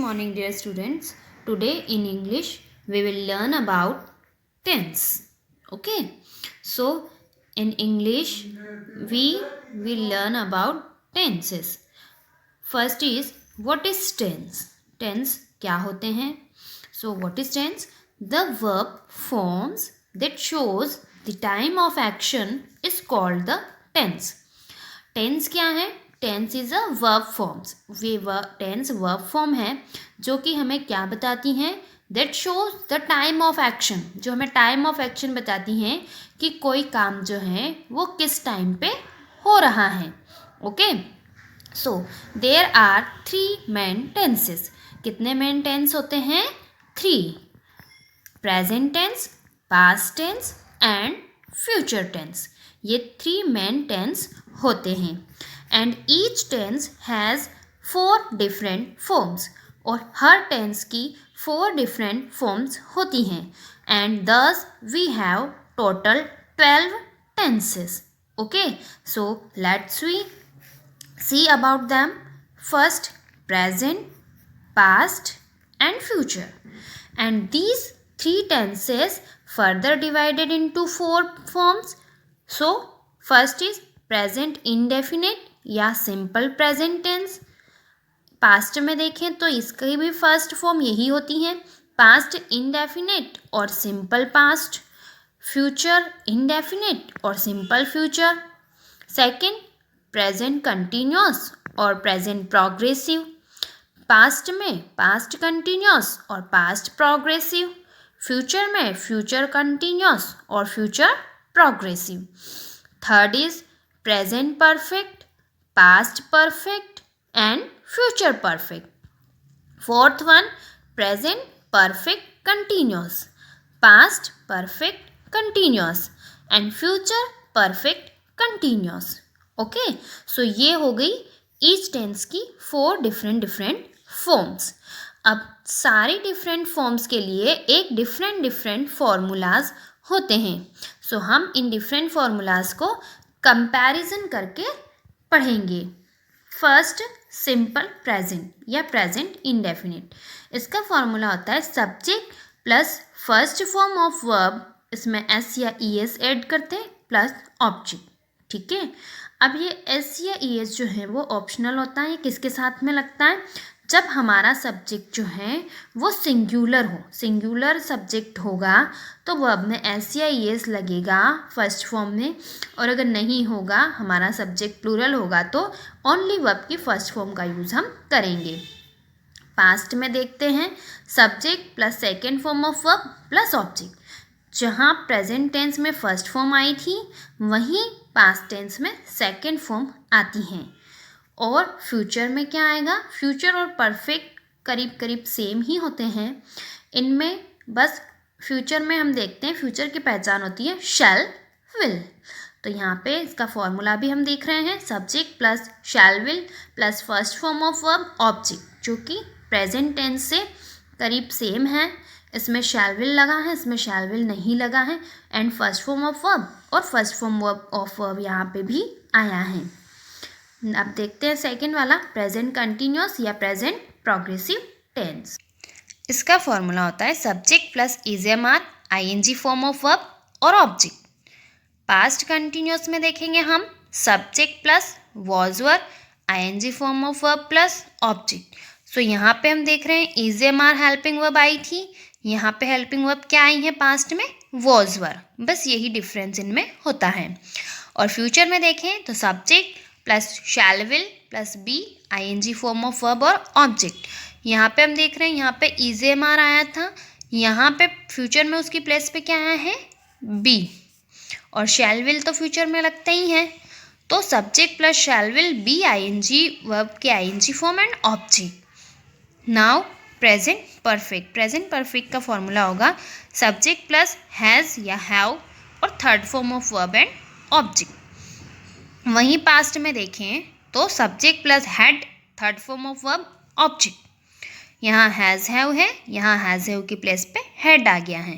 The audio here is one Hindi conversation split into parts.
morning, dear students. Today in English we will learn about tense. Okay, so in English we will learn about tenses. First is what is tense? Tense क्या होते हैं? So what is tense? The verb forms that shows the time of action is called the tense. Tense क्या है? Tense is a verb forms. वे टेंस वर्ब फॉर्म है जो कि हमें क्या बताती हैं? That shows the time of action. जो हमें टाइम ऑफ एक्शन बताती हैं कि कोई काम जो है वो किस टाइम पे हो रहा है. Okay, so there are 3 main tenses. कितने मेन टेंस होते हैं? 3. Present tense, past tense and future tense. ये 3 मेन टेंस होते हैं. And each tense has 4 different forms. और हर टेंस की 4 डिफरेंट फॉर्म्स होती हैं. And thus we have total 12 tenses. Okay, so let's we see about them. First, present, past and future. And these 3 tenses further divided into 4 forms. So, first is present indefinite या simple present tense. पास्ट में देखें तो इसकी भी फर्स्ट फॉर्म यही होती है, पास्ट इंडेफिनेट और सिंपल पास्ट. फ्यूचर इंडेफिनेट और simple future. Second, present continuous और प्रेजेंट प्रोग्रेसिव. पास्ट में पास्ट कंटिन्यूस और पास्ट प्रोग्रेसिव. फ्यूचर में फ्यूचर कंटिन्यूस और future progressive. Third is present perfect, past perfect and future perfect. Fourth one, present perfect continuous, past perfect continuous and future perfect continuous. Okay, so ये हो गई ईच टेंस की 4 डिफरेंट फॉर्म्स. अब सारी डिफरेंट फॉर्म्स के लिए एक डिफरेंट फॉर्मूलाज होते हैं. सो हम इन डिफरेंट फॉर्मूलाज को कंपैरिजन करके पढ़ेंगे. फर्स्ट, सिंपल प्रेजेंट या प्रेजेंट इंडेफिनिट. इसका फॉर्मूला होता है subject plus first form of verb, इसमें एस या ई एस ऐड करते हैं, प्लस ऑब्जेक्ट. ठीक है, अब ये एस या ई एस जो है वो ऑप्शनल होता है. किसके साथ में लगता है? जब हमारा सब्जेक्ट जो है वो सिंगुलर हो. सिंगुलर सब्जेक्ट होगा तो वर्ब में एस या ई एस लगेगा फर्स्ट फॉर्म में. और अगर नहीं होगा, हमारा सब्जेक्ट प्लूरल होगा, तो ओनली वर्ब की फर्स्ट फॉर्म का यूज़ हम करेंगे. पास्ट में देखते हैं subject plus second form of verb plus object. जहाँ प्रेजेंट टेंस में फर्स्ट फॉर्म आई थी वहीं पास्ट टेंस में सेकेंड फॉर्म आती हैं. और फ्यूचर में क्या आएगा? फ्यूचर और परफेक्ट करीब करीब सेम ही होते हैं. इनमें बस फ्यूचर में हम देखते हैं फ्यूचर की पहचान होती है शैल विल. तो यहाँ पे इसका फॉर्मूला भी हम देख रहे हैं, subject plus shall will plus first form of verb object, जो कि प्रेजेंट टेंस से करीब सेम है. इसमें शैल विल लगा है, इसमें शैल विल नहीं लगा है. And first form of verb और फर्स्ट फॉर्म ऑफ वर्ब यहाँ पे भी आया है. अब देखते हैं सेकंड वाला, प्रेजेंट कंटिन्यूस या प्रेजेंट प्रोग्रेसिव टेंस. इसका फॉर्मूला होता है subject plus is am are ING form of verb और ऑब्जेक्ट. पास्ट कंटिन्यूस में देखेंगे हम subject plus was were ING form of verb plus object. So यहाँ पे हम देख रहे हैं इज़एमआर हेल्पिंग वर्ब आई थी, यहाँ पे हेल्पिंग वर्ब क्या आई है पास्ट में? Was were. बस यही डिफरेंस इनमें होता है. और फ्यूचर में देखें तो subject plus shall will plus be ING form of verb और ऑब्जेक्ट. यहाँ पे हम देख रहे हैं यहाँ पे इज़एमआर आया था, यहाँ पे फ्यूचर में उसकी प्लेस पे क्या आया है? बी. और शैल विल तो फ्यूचर में लगता ही है, तो subject plus shall will be ING verb के ING form and object. Now present perfect. Present perfect का फॉर्मूला होगा सब्जेक्ट प्लस हैज़ या हैव और third form of verb and object. वहीं पास्ट में देखें तो subject plus had third form of verb object. यहाँ हैज़ हैव है, यहाँ हैज़ हैव की प्लेस पे हैड आ गया है.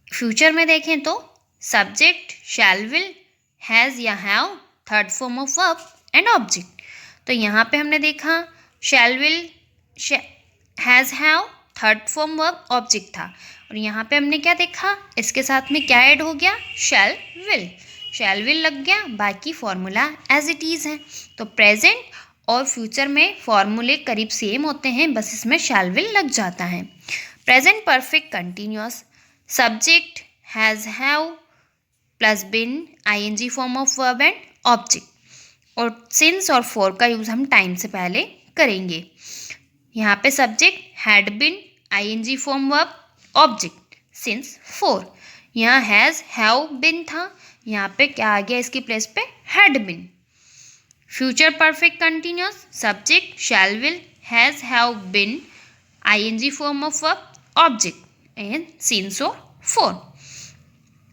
फ्यूचर में देखें तो सब्जेक्ट शैल विल हैज़ या have third form of verb and object. तो यहाँ पे हमने देखा शैल will has have third form verb object था, और यहाँ पे हमने क्या देखा, इसके साथ में क्या ऐड हो गया, शैल विल लग गया, बाकी फॉर्मूला एज इट इज़ है। तो प्रेजेंट और फ्यूचर में फॉर्मूले करीब सेम होते हैं, बस इसमें शैल विल लग जाता है। Present perfect continuous, subject has have plus been, ING form of verb and object, और सिंस और फॉर का यूज़ हम टाइम से पहले करेंगे। यहाँ पे subject had been, ING form verb, object since for. यहाँ हैज़ हैव बिन था, यहाँ पे क्या आ गया इसकी प्लेस पे, had been. Future perfect continuous, subject shall will, has have been, ING form of verb, object and since और फॉर।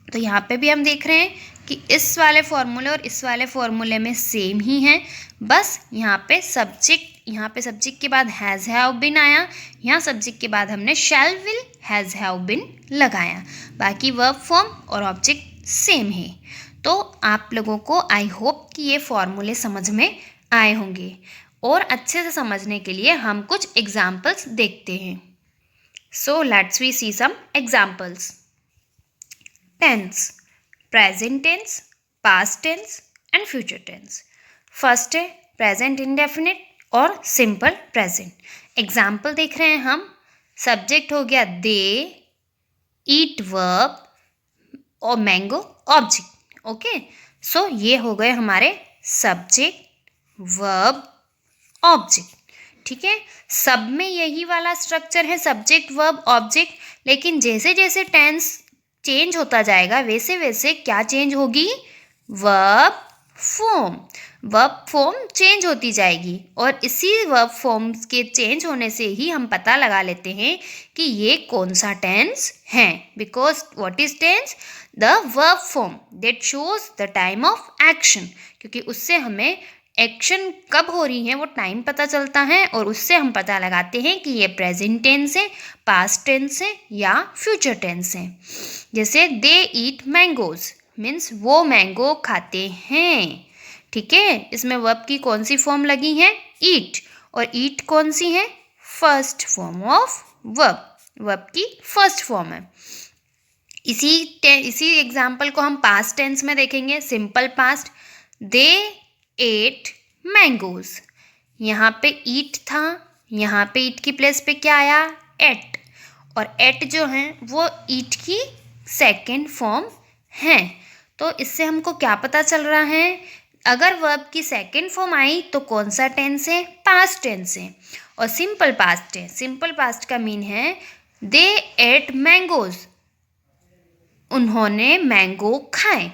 तो यहाँ पे भी हम देख रहे हैं कि इस वाले फॉर्मूले और इस वाले फॉर्मूले में सेम ही हैं, बस यहाँ पे सब्जेक्ट के बाद हैज़ हैव बिन आया, यहाँ सब्जेक्ट के बाद हमने शैल विल हैज़ हैव बिन लगाया, बाकी वर्ब फॉर्म और ऑब्जेक्ट सेम है। तो आप लोगों को आई होप कि ये फॉर्मूले समझ में आए होंगे, और अच्छे से समझने के लिए हम कुछ एग्जाम्पल्स देखते हैं। So let's we see some examples. Tense, present tense, past tense and future tense. First है प्रेजेंट इंडेफिनिट और सिंपल प्रेजेंट। एग्जाम्पल देख रहे हैं हम, सब्जेक्ट हो गया दे, ईट वर्ब और मैंगो ऑब्जेक्ट। ओके, सो ये हो गए हमारे सब्जेक्ट, वर्ब, ऑब्जेक्ट। ठीक है, सब में यही वाला स्ट्रक्चर है, सब्जेक्ट वर्ब ऑब्जेक्ट, लेकिन जैसे जैसे टेंस चेंज होता जाएगा वैसे वैसे क्या चेंज होगी, वर्ब फॉर्म चेंज होती जाएगी, और इसी वर्ब फॉर्म के चेंज होने से ही हम पता लगा लेते हैं कि ये कौन सा टेंस है। Because what is tense, the verb form that shows the time of action, क्योंकि उससे हमें एक्शन कब हो रही है वो टाइम पता चलता है, और उससे हम पता लगाते हैं कि ये प्रेजेंट टेंस है, पास्ट टेंस है या फ्यूचर टेंस है। जैसे दे ईट मैंगोज मीन्स वो मैंगो खाते हैं। ठीक है, इसमें वर्ब की कौन सी फॉर्म लगी है, ईट, और ईट कौन सी है, फर्स्ट फॉर्म ऑफ वर्ब की फर्स्ट फॉर्म है। इसी एग्जाम्पल को हम पास्ट टेंस में देखेंगे, सिंपल पास्ट, दे एट मैंगोज। यहाँ पे ईट था, यहाँ पे ईट की प्लेस पे क्या आया, एट, और एट जो है वो ईट की सेकेंड फॉर्म है। तो इससे हमको क्या पता चल रहा है, अगर वर्ब की सेकेंड फॉर्म आई तो कौन सा टेंस है, पास्ट टेंस है, और सिंपल पास्ट है। सिंपल पास्ट का मीन है दे एट मैंगोज, उन्होंने मैंगो खाए।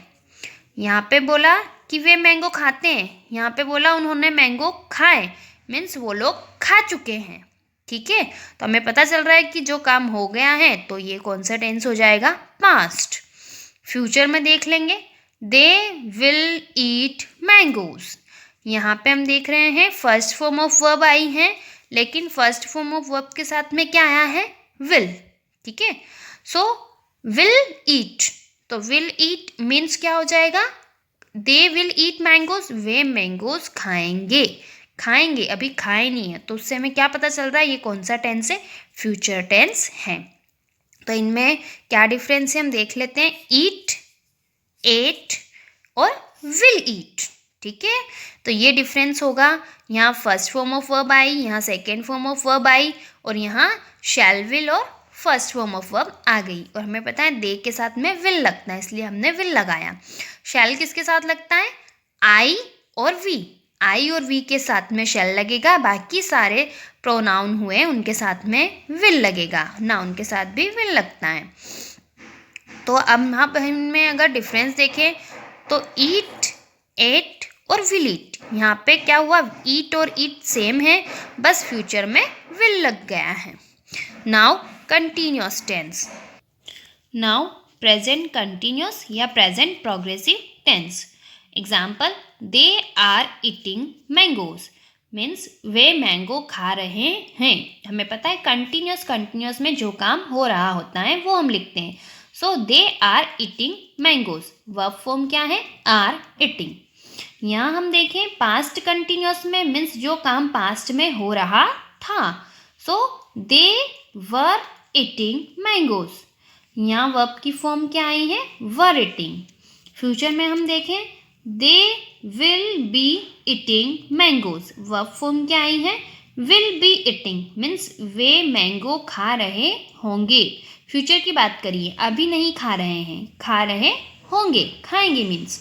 यहाँ पे बोला कि वे मैंगो खाते हैं, यहाँ पे बोला उन्होंने मैंगो खाए, मीन्स वो लोग खा चुके हैं। ठीक है, तो हमें पता चल रहा है कि जो काम हो गया है तो ये कौन सा टेंस हो जाएगा, पास्ट। फ्यूचर में देख लेंगे, दे विल ईट मैंगोज। यहाँ पे हम देख रहे हैं फर्स्ट फॉर्म ऑफ वर्ब आई है, लेकिन फर्स्ट फॉर्म ऑफ वर्ब के साथ में क्या आया है, विल। ठीक है, सो विल ईट, तो विल ईट मीन्स क्या हो जाएगा, they will eat mangoes, way mangoes खाएंगे, अभी खाए नहीं है, तो उससे हमें क्या पता चल रहा है, ये कौन सा टेंस है, फ्यूचर टेंस है। तो इनमें क्या डिफरेंस है हम देख लेते हैं, ईट, एट और विल ईट। ठीक है, तो ये डिफरेंस होगा, यहाँ फर्स्ट फॉर्म ऑफ वर्ब आई, यहाँ सेकेंड फॉर्म ऑफ वर्ब आई, और यहाँ शैल विल और फर्स्ट फॉर्म ऑफ वर्ब आ गई, और हमें पता है दे के साथ में विल लगता है, इसलिए हमने विल लगाया। शैल किसके साथ लगता है, आई और वी के साथ में शैल लगेगा, बाकी सारे प्रोनाउन हुए उनके साथ में विल लगेगा, नाउन के साथ भी विल लगता है। तो अब आप इनमें अगर डिफरेंस देखें तो ईट, एट और विल ईट, यहाँ पे क्या हुआ, ईट और ईट सेम है, बस फ्यूचर में विल लग गया है। Now continuous tense, now present continuous या present progressive tense. Example, they are eating mangoes means वे मैंगो खा रहे हैं। हमें पता है कंटिन्यूअस में जो काम हो रहा होता है वो हम लिखते हैं। So they are eating mangoes, verb form क्या है, आर ईटिंग। यहाँ हम देखें पास्ट कंटिन्यूअस में मीन्स जो काम पास्ट में हो रहा था, सो दे वर ईटिंग मैंगोज। यहाँ वर्ब की फॉर्म क्या आई है, वर ईटिंग। फ्यूचर में हम देखें, they will be eating mangoes. Verb form क्या आई है, विल बी ईटिंग, मीन्स वे मैंगो खा रहे होंगे। फ्यूचर की बात करिए, अभी नहीं खा रहे हैं, खा रहे होंगे, खाएंगे मीन्स।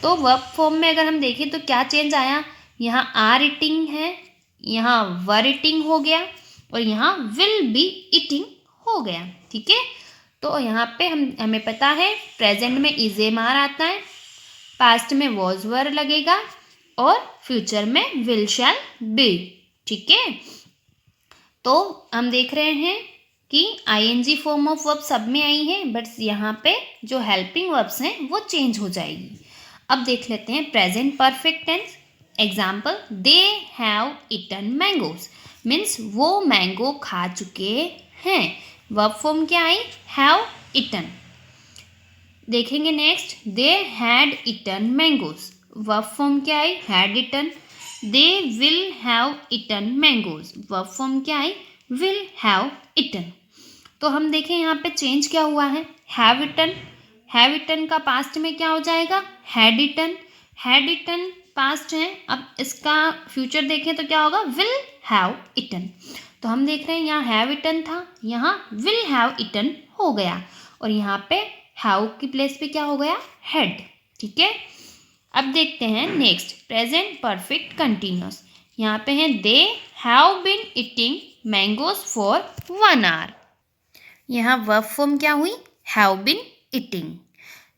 तो वर्ब फॉर्म में अगर हम देखें तो क्या चेंज आया, यहाँ आर ईटिंग है, यहाँ वर ईटिंग हो गया, और यहाँ विल बी ईटिंग हो गया। ठीक है, तो यहाँ पे हमें पता है प्रेजेंट में इज एम आर आता है, पास्ट में वॉज वर लगेगा, और फ्यूचर में विल शैल बी। ठीक है, तो हम देख रहे हैं कि आईएनजी फॉर्म ऑफ वर्ब सब में आई है, बट यहाँ पे जो हेल्पिंग वर्ब्स हैं वो चेंज हो जाएगी। अब देख लेते हैं present perfect tense. Example, they have eaten mangoes, means वो मैंगो खा चुके हैं। वर्ब फॉर्म क्या आई, हैव ईटन। देखेंगे next, they had eaten mangoes. Verb form क्या आई, had eaten. They will have eaten mangoes. Verb form क्या आई, विल हैव ईटन। तो हम देखें यहाँ पे चेंज क्या हुआ है, हैव ईटन। हैव ईटन का पास्ट में क्या हो जाएगा, had eaten. Had eaten past है, अब इसका फ्यूचर देखें तो क्या होगा, विल हैव ईटन। तो हम देख रहे हैं यहाँ हैव ईटन था, यहाँ विल हैव ईटन हो गया, और यहाँ पे हैव की प्लेस पे क्या हो गया, हैड। ठीक है, अब देखते हैं नेक्स्ट प्रेजेंट परफेक्ट कंटिन्यूअस। यहाँ पे है they have been eating mangoes for 1 hour। यहाँ वर्ब फॉर्म क्या हुई, have been eating.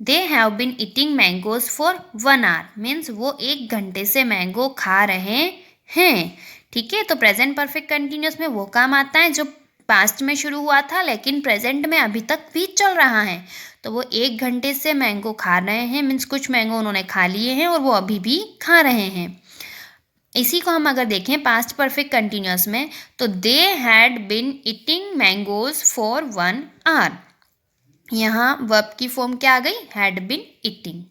They have been eating mangoes for 1 hour, means वो 1 घंटे से मैंगो खा रहे हैं। ठीक है, तो प्रेजेंट परफेक्ट कंटिन्यूअस में वो काम आता है जो पास्ट में शुरू हुआ था लेकिन प्रेजेंट में अभी तक भी चल रहा है। तो वो 1 घंटे से मैंगो खा रहे हैं, मीन्स कुछ मैंगो उन्होंने खा लिए हैं और वो अभी भी खा रहे हैं। इसी को हम अगर देखें पास्ट परफेक्ट कंटिन्यूअस में, तो they had been eating mangoes for 1 hour। यहाँ वर्ब की फॉर्म क्या आ गई, हैड बीन ईटिंग।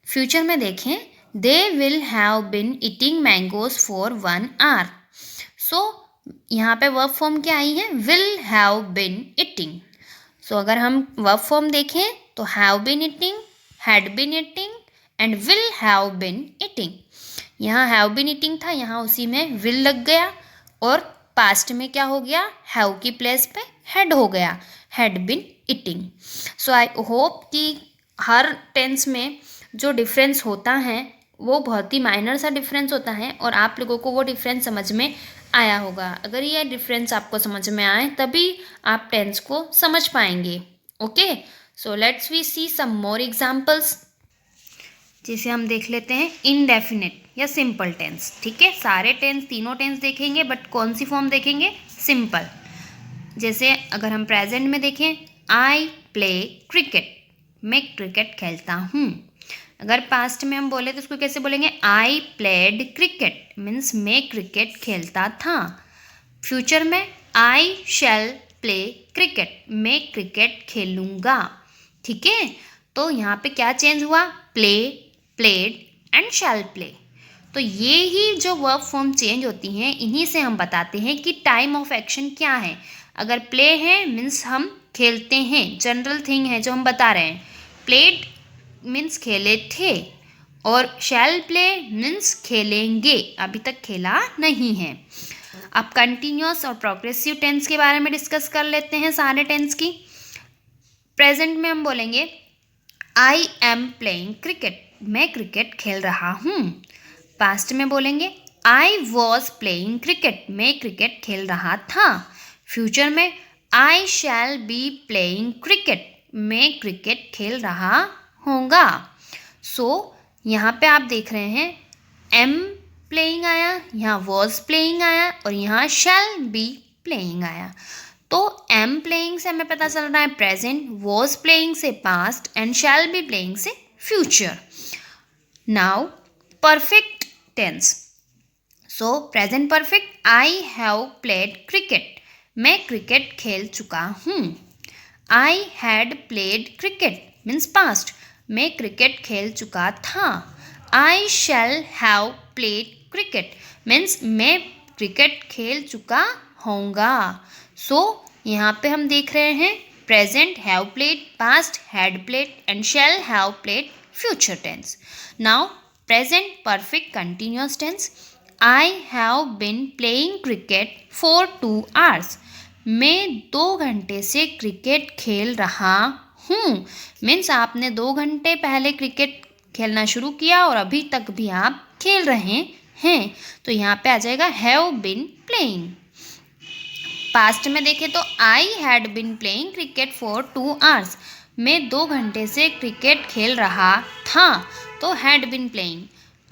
फ्यूचर में देखें, they will have been eating mangoes for 1 hour। So यहाँ पे वर्ब फॉर्म क्या आई है, will have been eating. So अगर हम वर्ब फॉर्म देखें तो have been eating, had been eating and will have been eating. यहाँ हैव बीन ईटिंग था, यहाँ उसी में विल लग गया, और पास्ट में क्या हो गया, हैव की प्लेस पे हैड हो गया, had been eating. So I hope कि हर टेंस में जो डिफरेंस होता है वो बहुत ही माइनर सा डिफरेंस होता है, और आप लोगों को वो डिफरेंस समझ में आया होगा। अगर ये डिफरेंस आपको समझ में आए तभी आप टेंस को समझ पाएंगे। Okay, so let's we see some more examples. जैसे हम देख लेते हैं इनडेफिनेट या सिंपल टेंस। ठीक है, सारे टेंस, तीनों टेंस देखेंगे, बट कौन सी फॉर्म देखेंगे, सिंपल। जैसे अगर हम प्रेजेंट में देखें, आई प्ले क्रिकेट, मैं क्रिकेट खेलता हूँ। अगर पास्ट में हम बोले तो उसको कैसे बोलेंगे, आई प्लेड क्रिकेट, मीन्स मैं क्रिकेट खेलता था। फ्यूचर में आई शैल प्ले क्रिकेट, मैं क्रिकेट खेलूँगा। ठीक है, तो यहाँ पे क्या चेंज हुआ, play, played and shell play. तो ये ही जो वर्ब फॉर्म चेंज होती हैं, इन्हीं से हम बताते हैं कि टाइम ऑफ एक्शन क्या है। अगर प्ले है मीन्स हम खेलते हैं, जनरल थिंग है जो हम बता रहे हैं। प्लेड मीन्स खेले थे, और शैल प्ले मीन्स खेलेंगे, अभी तक खेला नहीं है। अब कंटिन्यूअस और प्रोग्रेसिव टेंस के बारे में डिस्कस कर लेते हैं सारे टेंस की। प्रेजेंट में हम बोलेंगे आई एम प्लेइंग क्रिकेट, मैं क्रिकेट खेल रहा हूँ। पास्ट में बोलेंगे आई वॉज प्लेइंग क्रिकेट, मैं क्रिकेट खेल रहा था। फ्यूचर में आई शैल बी प्लेइंग क्रिकेट, मैं क्रिकेट खेल रहा होगा। सो यहाँ पे आप देख रहे हैं एम प्लेइंग आया, यहाँ वॉज प्लेइंग आया, और यहाँ शैल बी प्लेइंग आया। तो एम प्लेइंग से हमें पता चल रहा है प्रेजेंट, वॉज प्लेइंग से past, and shall be playing से future. Now perfect tense. So present perfect, I have played cricket, मैं क्रिकेट खेल चुका हूँ। I had played cricket means past, मैं क्रिकेट खेल चुका था। I shall have played cricket means मैं क्रिकेट खेल चुका होगा। सो यहाँ पे हम देख रहे हैं present have played, past had played and shall have played future tense. Now present perfect continuous tense. I have been playing cricket for 2 hours। मैं 2 घंटे से क्रिकेट खेल रहा हूँ। मीन्स आपने 2 घंटे पहले क्रिकेट खेलना शुरू किया और अभी तक भी आप खेल रहे हैं। तो यहाँ पे आ जाएगा हैव बिन प्लेइंग। पास्ट में देखें तो I had been playing cricket for 2 hours। मैं 2 घंटे से क्रिकेट खेल रहा था, तो had been playing.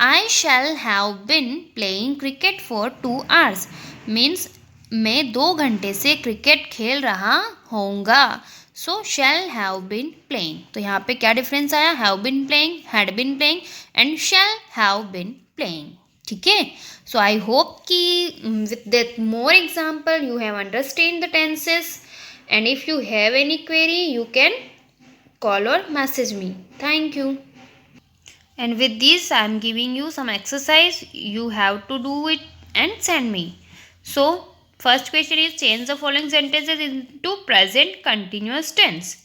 I shall have been playing cricket for 2 hours means मैं 2 घंटे से क्रिकेट खेल रहा होऊंगा। सो शैल हैव बिन प्लेइंग। तो यहाँ पे क्या डिफरेंस आया, have been playing, had been playing and shall have been playing. ठीक है, सो आई होप कि with that more example you have understand the tenses, and if you have any query you can call or message me. Thank you. And with this I am giving you some exercise, you have to do it and send me. So first question is change the following sentences into present continuous tense.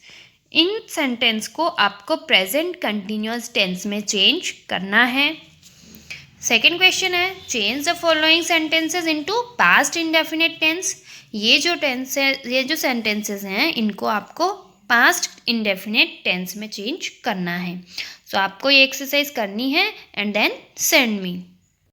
इन सेंटेंस को आपको प्रेजेंट कंटिन्यूअस टेंस में चेंज करना है। सेकेंड क्वेश्चन है change the following sentences into past indefinite tense. ये जो सेंटेंसेस हैं इनको आपको पास्ट इंडेफिनिट टेंस में चेंज करना है। सो आपको ये एक्सरसाइज करनी है एंड देन सेंड मी।